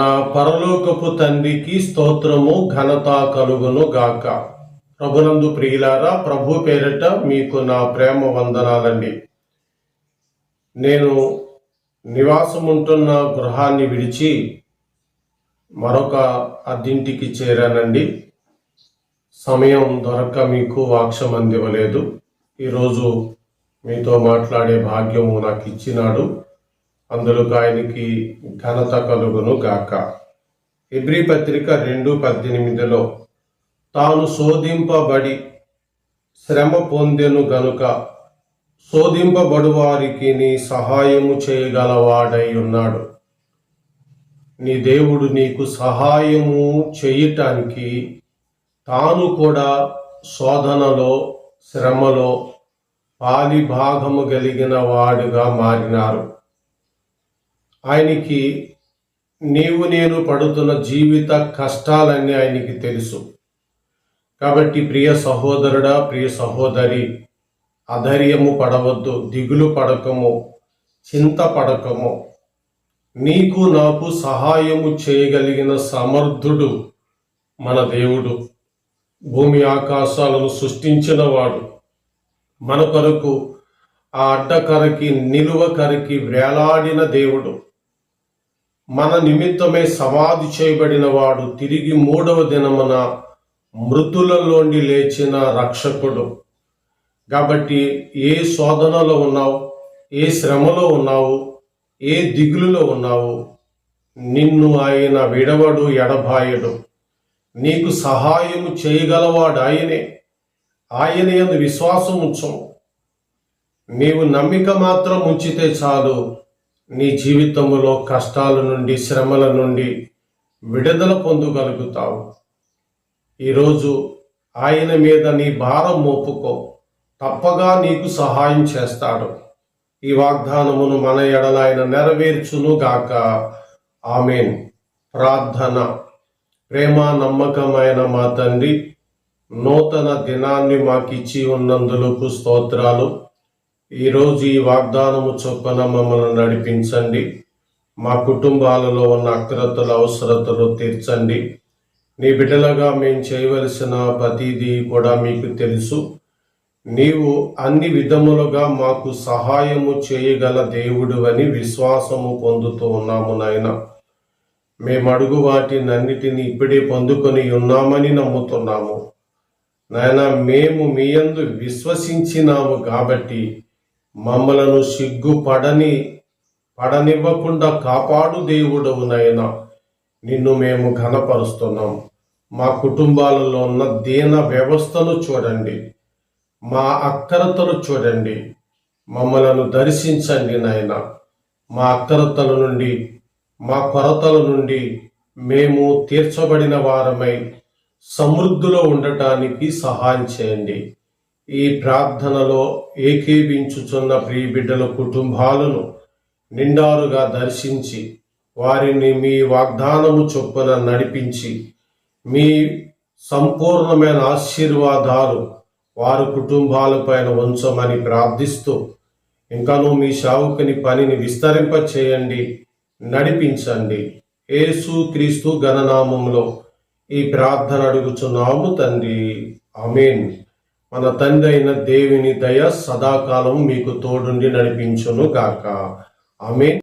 మన పరలోకపు తండ్రికి స్తోత్రము ఘనత కలుగును గాక. ప్రభునందు ప్రియులారా, ప్రభు పేరిట మీకు నా ప్రేమ వందనాలండి. నేను నివాసముంటున్న గృహాన్ని విడిచి మరొక అద్దింటికి చేరానండి. సమయం దొరక్క మీకు వాక్యం అందివ్వలేదు. ఈరోజు మీతో మాట్లాడే భాగ్యము నాకు ఇచ్చినాడు. అందులో ఆయనకి ఘనత కలుగును గాక. హెబ్రీ పత్రిక 2:18 తాను శోధింపబడి శ్రమ పొందెను గనుక శోధింపబడు వారికి నీ సహాయము చేయగలవాడై ఉన్నాడు. నీ దేవుడు నీకు సహాయము చేయటానికి తాను కూడా శోధనలో శ్రమలో పాలి భాగము కలిగిన వాడుగా మారినారు. ఆయనకి నేను పడుతున్న జీవిత కష్టాలన్నీ ఆయనకి తెలుసు. కాబట్టి ప్రియ సహోదరుడా, ప్రియ సహోదరి, అధైర్యము పడవద్దు, దిగులు పడకము, చింత పడకము. నీకు నాకు సహాయము చేయగలిగిన సమర్థుడు మన దేవుడు. భూమి ఆకాశాలను సృష్టించినవాడు. మన కొరకు ఆ అడ్డకరకి నిలువకరకి వేలాడిన దేవుడు. మన నిమిత్తమే సమాధి చేయబడిన వాడు, తిరిగి 3వ దినమున మృతులలోండి లేచిన రక్షకుడు. కాబట్టి ఏ శోధనలో ఉన్నావు, ఏ శ్రమలో ఉన్నావు, ఏ దిగులులో ఉన్నావు, నిన్ను ఆయన విడవడు, ఎడబాయడు. నీకు సహాయము చేయగలవాడు ఆయనే. ఆయన యందు విశ్వాసం ఉంచము. నీవు నమ్మిక మాత్రం ఉంచితే చాలు, నీ జీవితంలో కష్టాల నుండి శ్రమల నుండి విడుదల పొందగలుగుతావు. ఈరోజు ఆయన మీద నీ భారం మోపుకో, తప్పగా నీకు సహాయం చేస్తాడు. ఈ వాగ్దానమును మన ఎడల ఆయన నెరవేర్చును గాక. ఆమేన్. ప్రార్థన. ప్రేమ నమ్మకమైన మా తండ్రి, నూతన దినాన్ని మాకిచ్చి ఉన్నందులకు స్తోత్రాలు. ఈరోజు ఈ వాగ్దానము చొప్పున మమ్మల్ని నడిపించండి. మా కుటుంబాలలో ఉన్న అక్రతలు అవసరతలు తీర్చండి. నీ బిడ్డలుగా మేము చేయవలసిన ప్రతిదీ కూడా మీకు తెలుసు. నీవు అన్ని విధములుగా మాకు సహాయము చేయగల దేవుడు అని విశ్వాసము పొందుతూ ఉన్నాము నాయన. మేము అడుగు వాటినన్నిటిని ఇప్పుడే పొందుకొని ఉన్నామని నమ్ముతున్నాము నాయన. మేము మీ యందు విశ్వసించినాము కాబట్టి మమ్మలను పడనివ్వకుండా కాపాడు దేవుడవు నాయన. నిన్ను మేము ఘనపరుస్తున్నాం. మా కుటుంబాలలో ఉన్న దీన వ్యవస్థను చూడండి, మా అక్కరతలు చూడండి. మమ్మలను దర్శించండి నాయన. మా అక్కరతల నుండి, మా కొరతల నుండి మేము తీర్చబడిన వారమై సమృద్ధిలో ఉండటానికి సహాయం చేయండి. ఈ ప్రార్థనలో ఏకీభించుచున్న ప్రియ బిడ్డల కుటుంబాలను నిండారుగా దర్శించి వారిని మీ వాగ్దానము చొప్పున నడిపించి మీ సంపూర్ణమైన ఆశీర్వాదాలు వారి కుటుంబాలపైన ఉంచమని ప్రార్థిస్తూ, ఇంకాను మీ సేవకుని పనిని విస్తరింప చేయండి, నడిపించండి. యేసు క్రీస్తు ఘననామంలో ఈ ప్రార్థన అడుగుచున్నాము తండ్రి. ఆమేన్. మన తండ్రి అయిన దేవుని దయ సదాకాలం మీకు తోడుండి నడిపించును గాక. ఆమేన్.